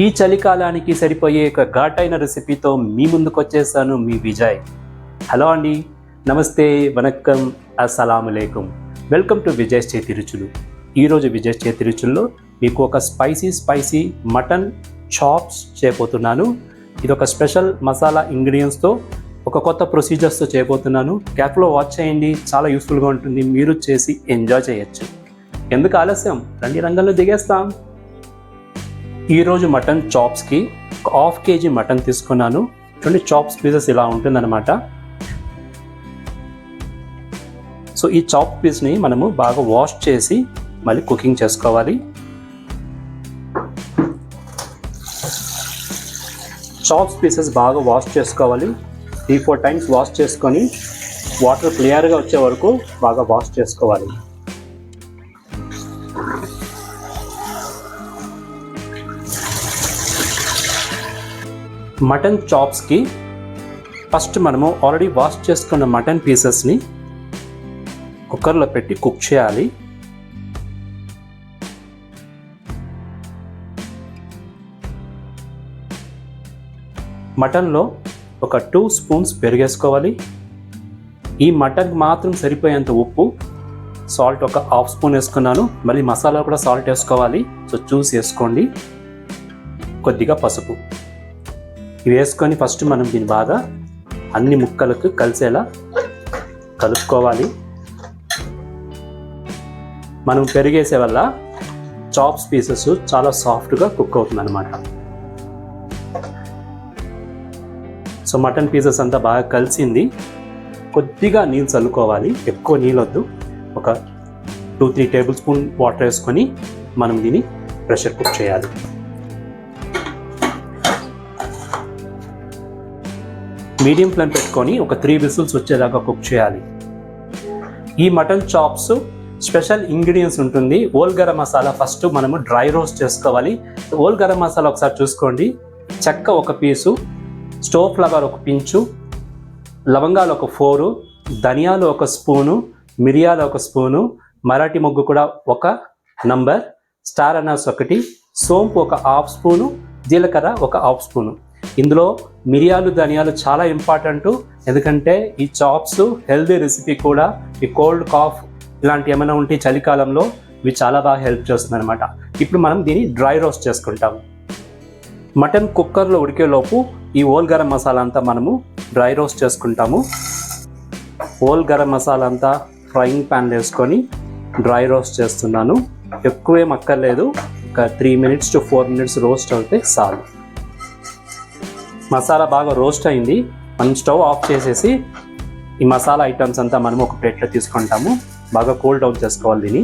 ఈ చలికాలానికి సరిపోయే ఒక ఘాటైన రెసిపీతో మీ ముందుకు వచ్చేసాను, మీ విజయ్. హలో అండి, నమస్తే, వనక్కం, అస్సలాములేకుం. వెల్కమ్ టు విజయ్ చేతి రుచులు. ఈరోజు విజయ్ చేతి రుచుల్లో మీకు ఒక స్పైసీ మటన్ చాప్స్ చేయబోతున్నాను. ఇది ఒక స్పెషల్ మసాలా ఇంగ్రీడియంట్స్తో ఒక కొత్త ప్రొసీజర్స్తో చేయబోతున్నాను. క్యాప్లో వాచ్ చేయండి, చాలా యూస్ఫుల్గా ఉంటుంది. మీరు చేసి ఎంజాయ్ చేయొచ్చు. ఎందుకు ఆలస్యం, రండి రంగంలో దిగేస్తాం. ఈరోజు మటన్ చాప్స్కి ఒక ½ kg మటన్ తీసుకున్నాను. చూడండి, చాప్స్ పీసెస్ ఇలా ఉంటుందన్నమాట. సో ఈ చాప్ పీస్ని మనము బాగా వాష్ చేసి మళ్ళీ కుకింగ్ చేసుకోవాలి. చాప్స్ పీసెస్ బాగా వాష్ చేసుకోవాలి. 3-4 times వాష్ చేసుకొని వాటర్ క్లియర్గా వచ్చే వరకు బాగా వాష్ చేసుకోవాలి. మటన్ చాప్స్కి ఫస్ట్ మనము ఆల్రెడీ వాష్ చేసుకున్న మటన్ పీసెస్ని కుక్కర్లో పెట్టి కుక్ చేయాలి. మటన్లో ఒక 2 spoons పెరుగేసుకోవాలి. ఈ మటన్కి మాత్రం సరిపోయేంత ఉప్పు, సాల్ట్ ఒక ½ spoon వేసుకున్నాను. మళ్ళీ మసాలా కూడా సాల్ట్ వేసుకోవాలి, సో చూసి వేసుకోండి. కొద్దిగా పసుపు ఇవి వేసుకొని ఫస్ట్ మనం దీన్ని బాగా అన్ని ముక్కలకు కలిసేలా కలుపుకోవాలి. మనం పెరిగేసే వల్ల చాప్స్ పీసెస్ చాలా సాఫ్ట్గా కుక్ అవుతుంది అన్నమాట. సో మటన్ పీసెస్ అంతా బాగా కలిసింది. కొద్దిగా నీళ్ళు చల్లుకోవాలి, ఎక్కువ నీళ్ళు వద్దు. ఒక 2-3 tablespoon వాటర్ వేసుకొని మనం దీన్ని ప్రెషర్ కుక్ చేయాలి. మీడియం ఫ్లేమ్ పెట్టుకొని ఒక 3 whistles వచ్చేదాకా కుక్ చేయాలి. ఈ మటన్ చాప్స్ స్పెషల్ ఇంగ్రీడియంట్స్ ఉంటుంది. ఓల్ గరం మసాలా ఫస్ట్ మనము డ్రై రోస్ట్ చేసుకోవాలి. ఓల్ గరం మసాలా ఒకసారి చూసుకోండి. చెక్క ఒక పీసు, స్టోవ్ ఫ్లవర్ ఒక పించు, లవంగాలు ఒక 4, ధనియాలు ఒక స్పూను, మిరియాలు ఒక స్పూను, మరాఠీ మొగ్గు కూడా ఒక నంబర్, స్టార్ అనాస్ ఒకటి, సోంపు ఒక ½ spoon, జీలకర్ర ఒక ½ spoon. ఇందులో మిరియాలు ధనియాలు చాలా ఇంపార్టెంట్, ఎందుకంటే ఈ చాప్స్ హెల్దీ రెసిపీ కూడా. ఈ కోల్డ్ కాఫ్ ఇలాంటి ఏమైనా ఉంటే చలికాలంలో ఇవి చాలా బాగా హెల్ప్ చేస్తుంది అనమాట. ఇప్పుడు మనం దీన్ని డ్రై రోస్ట్ చేసుకుంటాం. మటన్ కుక్కర్లో ఉడికేలోపు ఈ ఓల్ గరం మసాలా అంతా మనము డ్రై రోస్ట్ చేసుకుంటాము. ఓల్ గరం మసాలా అంతా ఫ్రైయింగ్ ప్యాన్లో వేసుకొని డ్రై రోస్ట్ చేస్తున్నాను. ఎక్కువేం అక్కర్లేదు, ఒక 3 minutes to 4 minutes రోస్ట్ అవుతే చాలు. మసాలా బాగా రోస్ట్ అయింది. మనం స్టవ్ ఆఫ్ చేసేసి ఈ మసాలా ఐటమ్స్ అంతా మనం ఒక ప్లేట్లో తీసుకుంటాము. బాగా కూల్ డౌన్ చేసుకోవాలి దీన్ని.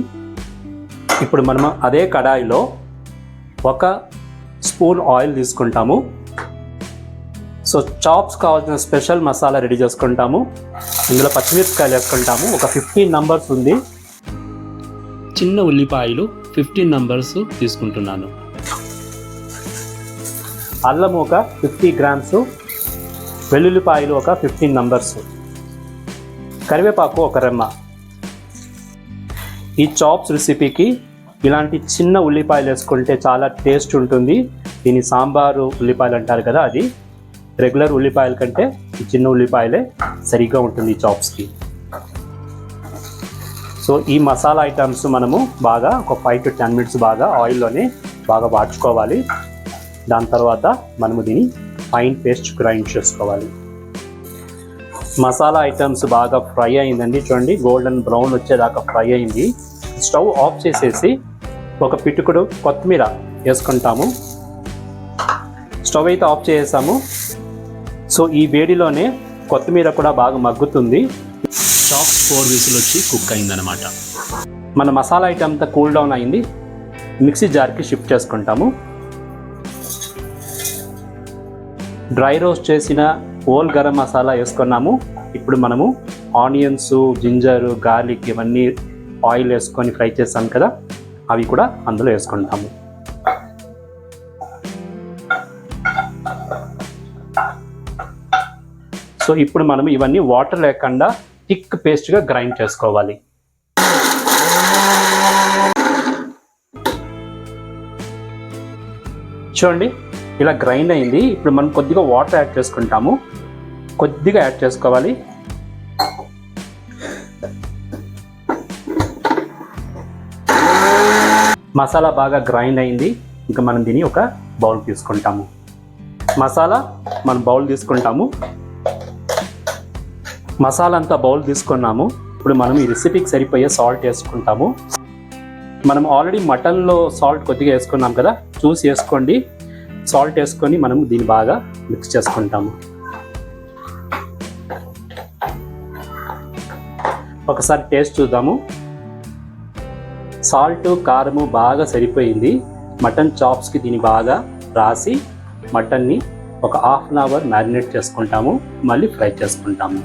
ఇప్పుడు మనము అదే కడాయిలో 1 spoon ఆయిల్ తీసుకుంటాము. సో చాప్స్ కావాల్సిన స్పెషల్ మసాలా రెడీ చేసుకుంటాము. ఇందులో పచ్చిమిరపకాయలు వేసుకుంటాము. ఒక 15 numbers ఉంది. చిన్న ఉల్లిపాయలు 15 numbers తీసుకుంటున్నాను. అల్లం ఒక 50 grams, వెల్లుల్లిపాయలు ఒక 15 numbers, కరివేపాకు ఒక రెమ్మ. ఈ చాప్స్ రెసిపీకి ఇలాంటి చిన్న ఉల్లిపాయలు వేసుకుంటే చాలా టేస్ట్ ఉంటుంది. దీని సాంబారు ఉల్లిపాయలు అంటారు కదా, అది రెగ్యులర్ ఉల్లిపాయల కంటే ఈ చిన్న ఉల్లిపాయలే సరిగ్గా ఉంటుంది ఈ చాప్స్కి. సో ఈ మసాలా ఐటమ్స్ మనము బాగా ఒక 5 to 10 minutes బాగా ఆయిల్లోనే బాగా వాడ్చుకోవాలి. దాని తర్వాత మనము దీన్ని ఫైన్ పేస్ట్ గ్రైండ్ చేసుకోవాలి. మసాలా ఐటమ్స్ బాగా ఫ్రై అయిందండి. చూడండి, గోల్డెన్ బ్రౌన్ వచ్చేదాకా ఫ్రై అయింది. స్టవ్ ఆఫ్ చేసేసి ఒక పిటుకుడు కొత్తిమీర వేసుకుంటాము. స్టవ్ అయితే ఆఫ్ చేసేసాము. సో ఈ వేడిలోనే కొత్తిమీర కూడా బాగా మగ్గుతుంది. చాప్స్ 4 whistles వచ్చి కుక్ అయిందనమాట. మన మసాలా ఐటమ్ అంతా కూల్ డౌన్ అయింది. మిక్సీ జార్కి షిఫ్ట్ చేసుకుంటాము. డ్రై రోస్ట్ చేసిన ఓల్ గరం మసాలా వేసుకున్నాము. ఇప్పుడు మనము ఆనియన్స్, జింజర్, గార్లిక్ ఇవన్నీ ఆయిల్ వేసుకొని ఫ్రై చేస్తాం కదా, అవి కూడా అందులో వేసుకుంటాము. సో ఇప్పుడు మనం ఇవన్నీ వాటర్ లేకుండా థిక్ పేస్ట్గా గ్రైండ్ చేసుకోవాలి. చూడండి ఇలా గ్రైండ్ అయింది. ఇప్పుడు మనం కొద్దిగా వాటర్ యాడ్ చేసుకుంటాము. కొద్దిగా యాడ్ చేసుకోవాలి. మసాలా బాగా గ్రైండ్ అయింది. ఇంకా మనం దీన్ని ఒక బౌల్ తీసుకుంటాము. మసాలా మనం బౌల్ తీసుకుంటాము. మసాలా అంతా బౌల్ తీసుకున్నాము. ఇప్పుడు మనం ఈ రెసిపీకి సరిపోయే సాల్ట్ వేసుకుంటాము. మనం ఆల్రెడీ మటన్లో సాల్ట్ కొద్దిగా వేసుకున్నాం కదా, చూసి వేసుకోండి. సాల్ట్ వేసుకొని మనం దీన్ని బాగా మిక్స్ చేసుకుంటాము. ఒకసారి టేస్ట్ చూద్దాము. సాల్ట్ కారము బాగా సరిపోయింది. మటన్ చాప్స్కి దీన్ని బాగా రాసి మటన్ని ఒక హాఫ్ అన్ అవర్ మ్యారినేట్ చేసుకుంటాము. మళ్ళీ ఫ్రై చేసుకుంటాము.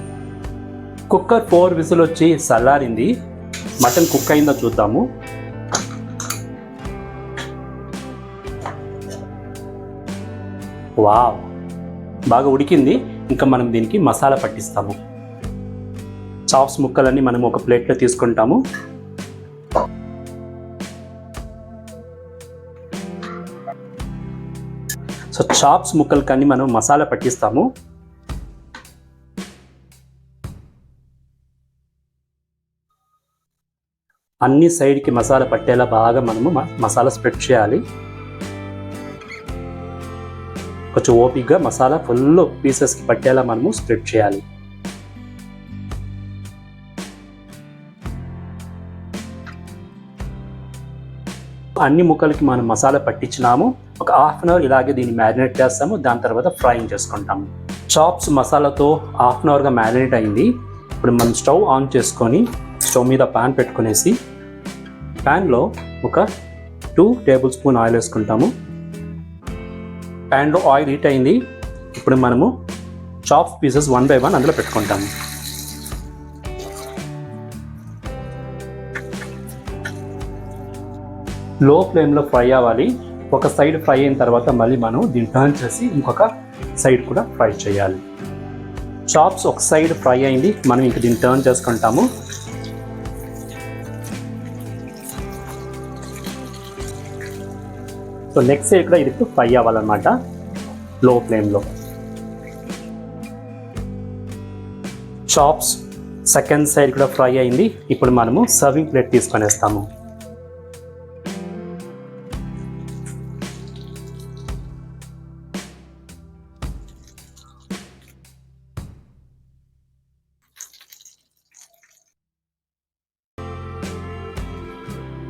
కుక్కర్ 4 విజిల్ వచ్చి చల్లారింది. మటన్ కుక్ అయిందో చూద్దాము. వావ్, బాగా ఉడికింది. ఇంకా మనం దీనికి మసాలా పట్టిస్తాము. చాప్స్ ముక్కలన్నీ మనం ఒక ప్లేట్లో తీసుకుంటాము. సో చాప్స్ ముక్కలు కానీ మనం మసాలా పట్టిస్తాము. అన్ని సైడ్కి మసాలా పట్టేలా బాగా మనము మసాలా స్ప్రెడ్ చేయాలి. కొంచెం ఓపిక్గా మసాలా ఫుల్ పీసెస్కి పట్టేలా మనము స్ప్రెడ్ చేయాలి. అన్ని ముక్కలకి మనం మసాలా పట్టించినాము. ఒక హాఫ్ అన్ అవర్ ఇలాగే దీన్ని మ్యారినేట్ చేస్తాము. దాని తర్వాత ఫ్రైయింగ్ చేసుకుంటాము. చాప్స్ మసాలాతో హాఫ్ అన్ అవర్గా మ్యారినేట్ అయింది. ఇప్పుడు మనం స్టవ్ ఆన్ చేసుకొని స్టవ్ మీద ప్యాన్ పెట్టుకునేసి ప్యాన్లో ఒక 2 టేబుల్ స్పూన్ ఆయిల్ వేసుకుంటాము. ప్యాన్లో ఆయిల్ హీట్ అయింది. ఇప్పుడు మనము చాప్స్ పీసెస్ 1 by 1 అందులో పెట్టుకుంటాము. లో ఫ్లేమ్లో ఫ్రై అవ్వాలి. ఒక సైడ్ ఫ్రై అయిన తర్వాత మళ్ళీ మనం దీన్ని టర్న్ చేసి ఇంకొక సైడ్ కూడా ఫ్రై చేయాలి. చాప్స్ ఒక సైడ్ ఫ్రై అయింది. మనం ఇంక దీన్ని టర్న్ చేసుకుంటాము. సో నెక్స్ట్ సైడ్ కూడా ఇది ఫ్రై అవ్వాలన్నమాట లో ఫ్లేమ్లో. చాప్స్ సెకండ్ సైడ్ కూడా ఫ్రై అయింది. ఇప్పుడు మనము సర్వింగ్ ప్లేట్ తీసుకొనేస్తాము.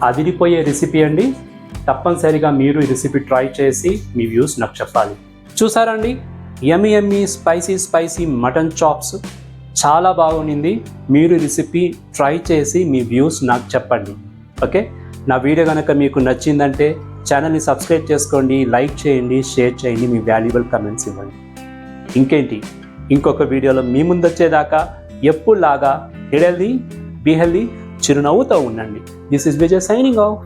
అదిరిపోయే రెసిపీ అండి. తప్పనిసరిగా మీరు ఈ రెసిపీ ట్రై చేసి మీ వ్యూస్ నాకు చెప్పాలి. చూసారండి, యమ్మీ యమ్మీ స్పైసీ మటన్ చాప్స్ చాలా బాగుంది. మీరు రెసిపీ ట్రై చేసి మీ వ్యూస్ నాకు చెప్పండి. ఓకే, నా వీడియో కనుక మీకు నచ్చిందంటే ఛానల్ని సబ్స్క్రైబ్ చేసుకోండి, లైక్ చేయండి, షేర్ చేయండి, మీ వాల్యుబుల్ కమెంట్స్ ఇవ్వండి. ఇంకేంటి, ఇంకొక వీడియోలో మీ ముందు వచ్చేదాకా ఎప్పుడులాగా హెల్దీ బీ హెల్దీ చిరునవ్వుతో ఉండండి. This is Vijay signing off.